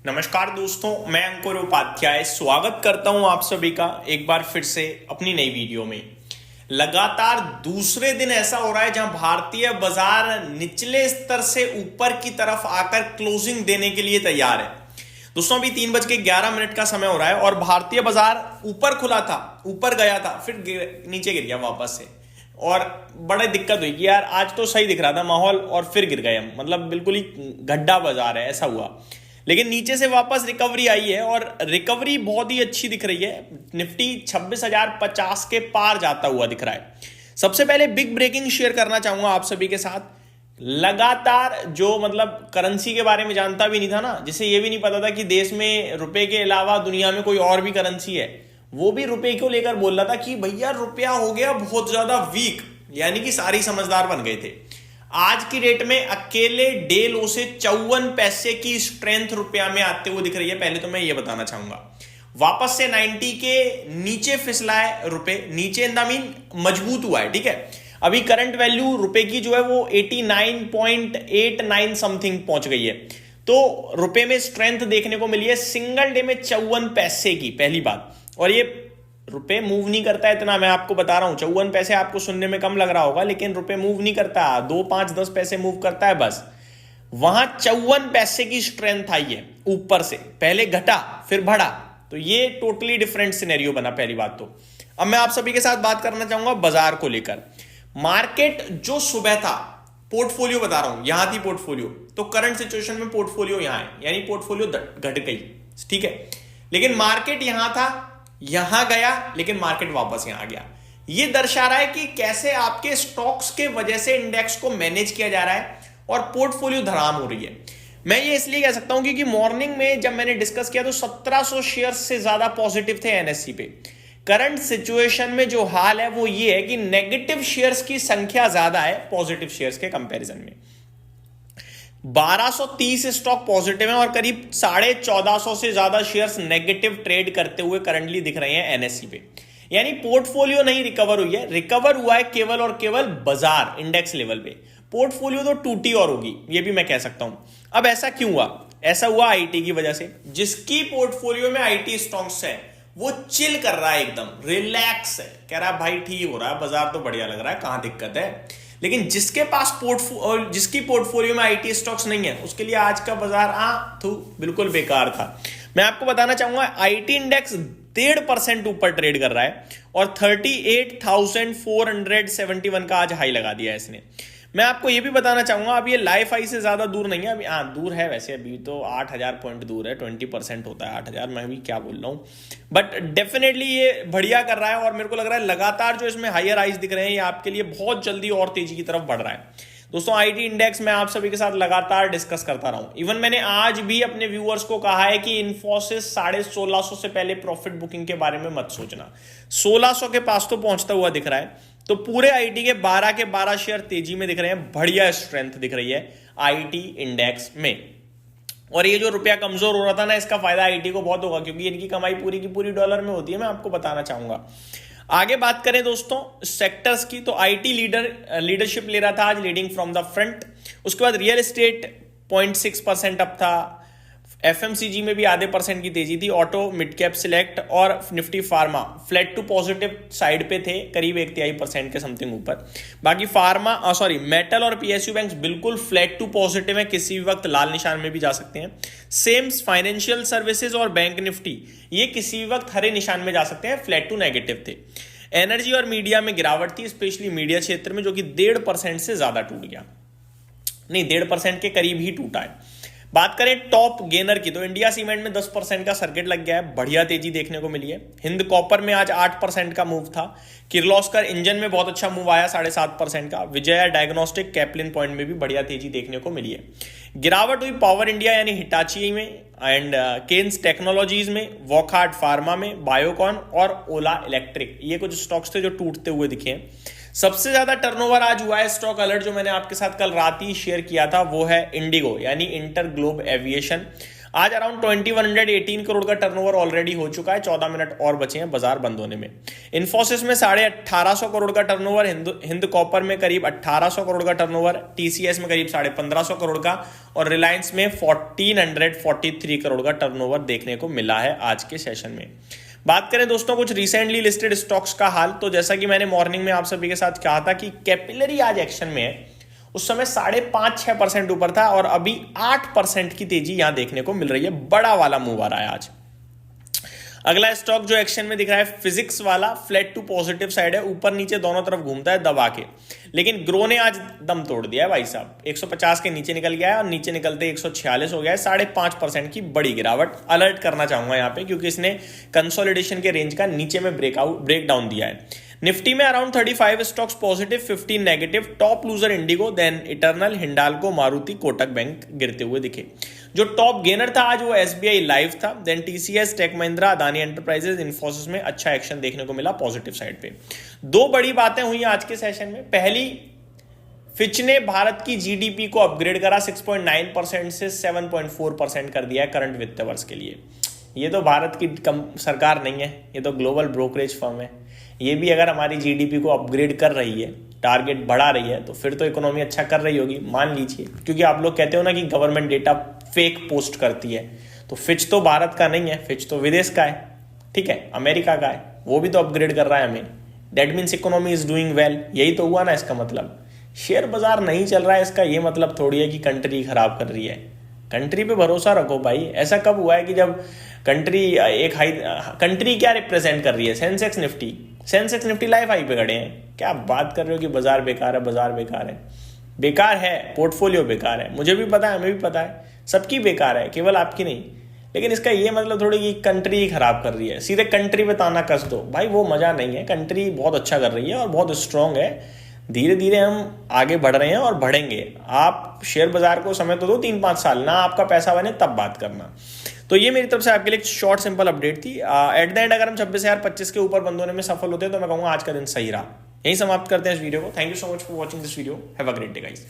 नमस्कार दोस्तों, मैं अंकुर उपाध्याय स्वागत करता हूं आप सभी का एक बार फिर से अपनी नई वीडियो में। लगातार दूसरे दिन ऐसा हो रहा है जहां भारतीय बाजार निचले स्तर से ऊपर की तरफ आकर क्लोजिंग देने के लिए तैयार है। दोस्तों अभी 3:11 का समय हो रहा है और भारतीय बाजार ऊपर खुला था, ऊपर गया था, फिर नीचे गिर गया वापस से और बड़ा दिक्कत हुई कि यार आज तो सही दिख रहा था माहौल और फिर गिर गए, मतलब बिल्कुल ही गड्ढा बाजार है ऐसा हुआ। लेकिन नीचे से वापस रिकवरी आई है और रिकवरी बहुत ही अच्छी दिख रही है। निफ्टी 26,050 के पार जाता हुआ दिख रहा है। सबसे पहले बिग ब्रेकिंग शेयर करना चाहूंगा आप सभी के साथ। लगातार जो मतलब करेंसी के बारे में जानता भी नहीं था ना, जिसे ये भी नहीं पता था कि देश में रुपए के अलावा दुनिया में कोई और भी करेंसी है, वो भी रुपए को लेकर बोल रहा था कि भैया रुपया हो गया बहुत ज्यादा वीक, यानी कि सारी समझदार बन गए थे। आज की डेट में अकेले डे लो से 54 पैसे की स्ट्रेंथ रुपया में आते हुए दिख रही है। पहले तो मैं ये बताना चाहूंगा, वापस से 90 के नीचे फिसला है रुपए, नीचे इन द मीन मजबूत हुआ है। ठीक है, अभी करंट वैल्यू रुपए की जो है वो 89.89 समथिंग पहुंच गई है। तो रुपए में स्ट्रेंथ देखने को मिली है सिंगल डे में 54 पैसे की, पहली बात। और ये रुपए मूव नहीं करता है इतना, मैं आपको बता रहा हूं। 54 पैसे आपको सुनने में कम लग रहा होगा, लेकिन रुपए मूव नहीं करता, 2, 5, 10 पैसे मूव करता है बस। वहां 54 पैसे की स्ट्रेंथ आई है ऊपर से, पहले घटा फिर बढ़ा, तो ये टोटली डिफरेंट सिनेरियो बना पहली बात तो। अब मैं आप सभी के साथ बात करना चाहूंगा बाजार को लेकर। मार्केट जो सुबह था, पोर्टफोलियो बता रहा हूं, यहां थी पोर्टफोलियो, तो करंट सिचुएशन में पोर्टफोलियो यहां है, यानी पोर्टफोलियो घट गई। ठीक है, लेकिन मार्केट यहां था, यहां गया, लेकिन मार्केट वापस यहां आ गया। यह दर्शा रहा है कि कैसे आपके स्टॉक्स के वजह से इंडेक्स को मैनेज किया जा रहा है और पोर्टफोलियो धड़ाम हो रही है। मैं ये इसलिए कह सकता हूं क्योंकि मॉर्निंग में जब मैंने डिस्कस किया तो 1700 शेयर से ज्यादा पॉजिटिव थे एनएससी पे। करंट सिचुएशन में जो हाल है वो ये है कि नेगेटिव शेयर्स की संख्या ज्यादा है पॉजिटिव शेयर्स के कंपैरिजन में। 1230 स्टॉक पॉजिटिव हैं और करीब 1450 से ज्यादा शेयर्स नेगेटिव ट्रेड करते हुए करंटली दिख रहे हैं एनएससी पे। यानी पोर्टफोलियो नहीं रिकवर हुई है, रिकवर हुआ है केवल और केवल बाजार इंडेक्स लेवल पे। पोर्टफोलियो तो टूटी और होगी, ये भी मैं कह सकता हूं। अब ऐसा क्यों हुआ? ऐसा हुआ आईटी की वजह से। जिसकी पोर्टफोलियो में आईटी स्टॉक्स है वो चिल कर रहा है, एकदम रिलैक्स है, कह रहा है भाई ठीक हो रहा है, बाजार तो बढ़िया लग रहा है, कहां दिक्कत है। लेकिन जिसके पास जिसकी पोर्टफोलियो में आईटी स्टॉक्स नहीं है, उसके लिए आज का बाजार बिल्कुल बेकार था। मैं आपको बताना चाहूंगा आईटी इंडेक्स 1.5% ऊपर ट्रेड कर रहा है और 38,471 का आज हाई लगा दिया है इसने। मैं आपको यह भी बताना चाहूंगा, अब ये लाइफ हाई से ज्यादा दूर नहीं है, अभी दूर है वैसे, अभी तो 8,000 पॉइंट दूर है, 20% होता है 8,000, मैं भी क्या बोल रहा हूं, बट डेफिनेटली ये बढ़िया कर रहा है। और मेरे को लग रहा है लगातार जो इसमें हायर हाइज दिख रहे हैं ये आपके लिए बहुत जल्दी और तेजी की तरफ बढ़ रहा है। दोस्तों आईटी इंडेक्स मैं आप सभी के साथ लगातार डिस्कस करता रहा हूं। इवन मैंने आज भी अपने व्यूअर्स को कहा है कि इन्फोसिस 1650 से पहले प्रॉफिट बुकिंग के बारे में मत सोचना। 1600 के पास तो पहुंचता हुआ दिख रहा है। तो पूरे आईटी के 12 के 12 शेयर तेजी में दिख रहे हैं, बढ़िया स्ट्रेंथ दिख रही है आईटी इंडेक्स में। और ये जो रुपया कमजोर हो रहा था ना, इसका फायदा आईटी को बहुत होगा क्योंकि इनकी कमाई पूरी की पूरी डॉलर में होती है, मैं आपको बताना चाहूंगा। आगे बात करें दोस्तों सेक्टर्स की, तो आईटी लीडरशिप ले रहा था आज, लीडिंग फ्रॉम द फ्रंट। उसके बाद रियल एस्टेट 0.6% अप था, एफएमसीजी में भी आधे % की तेजी थी, ऑटो, मिड कैप, सिलेक्ट और Nifty pharma flat to positive side पे थे, करीब 1/3% के समथिंग ऊपर। बाकी मेटल और पीएसयू बैंक्स बिल्कुल फ्लैट टू पॉजिटिव है, किसी भी वक्त लाल निशान में भी जा सकते हैं। सेम फाइनेंशियल सर्विसेज और बैंक निफ्टी ये किसी भी वक्त हरे निशान में जा सकते हैं, फ्लैट टू नेगेटिव थे। एनर्जी और मीडिया में गिरावट थी, स्पेशली मीडिया क्षेत्र में, जो कि 1.5% से ज्यादा टूट गया, नहीं 1.5% के करीब ही टूटा है। बात करें टॉप गेनर की, तो इंडिया सीमेंट में 10% का सर्किट लग गया है, बढ़िया तेजी देखने को मिली है। हिंद कॉपर में आज 8% का मूव था। किर्लोस्कर इंजन में बहुत अच्छा मूव आया 7.5% का। विजया डायग्नोस्टिक कैप्लिन पॉइंट में भी बढ़िया तेजी देखने को मिली है। गिरावट हुई पावर इंडिया यानी हिटाची में एंड केन्स टेक्नोलॉजीज में, वॉकहार्ट फार्मा में, बायोकॉन और ओला इलेक्ट्रिक, ये कुछ स्टॉक्स थे जो टूटते हुए दिखे हैं। सबसे ज्यादा टर्नओवर आज हुआ है, स्टॉक अलर्ट जो मैंने आपके साथ कल रात ही शेयर किया था, वो है इंडिगो यानी इंटर ग्लोब एविएशन। आज अराउंड 2118 करोड़ का टर्नओवर ऑलरेडी हो चुका है, 14 मिनट और बचे हैं बाजार बंद होने में। इन्फोसिस में 1850 करोड़ का टर्नओवर, हिंद कॉपर में करीब 1800 करोड़ का टर्नओवर, टीसीएस में करीब 1550 करोड़ का, और रिलायंस में 1443 करोड़ का टर्नओवर देखने को मिला है आज के सेशन में। बात करें दोस्तों कुछ रिसेंटली लिस्टेड स्टॉक्स का हाल, तो जैसा कि मैंने मॉर्निंग में आप सभी के साथ कहा था कि कैपिलरी आज एक्शन में है, उस समय 5.5-6% ऊपर था और अभी 8% की तेजी यहां देखने को मिल रही है। बड़ा वाला मूव आ रहा है आज। अगला स्टॉक जो एक्शन में दिख रहा है फिजिक्स वाला, फ्लैट टू पॉजिटिव साइड है, ऊपर नीचे दोनों तरफ घूमता है दबा के, लेकिन ग्रो ने आज दम तोड़ दिया है भाई साहब, 150 के नीचे निकल गया है और नीचे निकलते 146 हो गया है, 5.5% की बड़ी गिरावट। अलर्ट करना चाहूंगा यहां पे क्योंकि इसने कंसोलिडेशन के रेंज का नीचे में ब्रेक डाउन दिया है। निफ्टी में around 35 stocks positive, 15 negative. Top loser IndiGo, then Eternal, Hindalco, Maruti, Kotak Bank गिरते हुए दिखे। जो टॉप गेनर था आज वो एसबीआई लाइफ था, देन टीसीएस, टेक महिंद्रा, अदानी एंटरप्राइजेस, इन्फोसिस में अच्छा एक्शन देखने को मिला पॉजिटिव साइड पे। दो बड़ी बातें हुई आज के सेशन में। पहली, फिच ने भारत की जीडीपी को अपग्रेड करा, 6.9% से 7.4% कर दिया है करंट वित्त वर्ष के लिए। ये तो भारत की सरकार नहीं है, ये तो ग्लोबल ब्रोकरेज फर्म है। ये भी अगर हमारी जीडीपी को अपग्रेड कर रही है, टारगेट बढ़ा रही है, तो फिर तो इकोनॉमी अच्छा कर रही होगी, मान लीजिए। क्योंकि आप लोग कहते हो ना कि गवर्नमेंट डेटा फेक पोस्ट करती है, तो फिच तो भारत का नहीं है, फिच तो विदेश का है, ठीक है, अमेरिका का है, वो भी तो अपग्रेड कर रहा है हमें। That means economy is doing well, यही तो हुआ ना इसका मतलब। शेयर बाजार नहीं चल रहा है, इसका ये मतलब थोड़ी है कि कंट्री खराब कर रही है। कंट्री पे भरोसा रखो भाई। ऐसा कब हुआ है कि जब कंट्री क्या रिप्रेजेंट कर रही है? सेंसेक्स निफ्टी लाइफ हाई पे खड़े हैं। क्या बात कर रहे हो कि बाजार बेकार है, बाजार बेकार है? बेकार है, पोर्टफोलियो बेकार है, मुझे भी पता है, हमें भी पता है, सबकी बेकार है, केवल आपकी नहीं। लेकिन इसका ये मतलब थोड़ी कि कंट्री खराब कर रही है, सीधे कंट्री पे ताना कस दो भाई, वो मजा नहीं है। कंट्री बहुत अच्छा कर रही है और बहुत स्ट्रांग है, धीरे धीरे हम आगे बढ़ रहे हैं और बढ़ेंगे। आप शेयर बाजार को समय तो दो 3-5 साल, ना आपका पैसा बने तब बात करना। तो ये मेरी तरफ से आपके लिए शॉर्ट सिंपल अपडेट थी। एट द एंड अगर हम 26,025 के ऊपर बंद होने में सफल होते हैं तो मैं कहूँगा आज का दिन सही रहा। यही समाप्त करते हैं इस वीडियो को। Thank you so much for watching this video. Have a great day guys.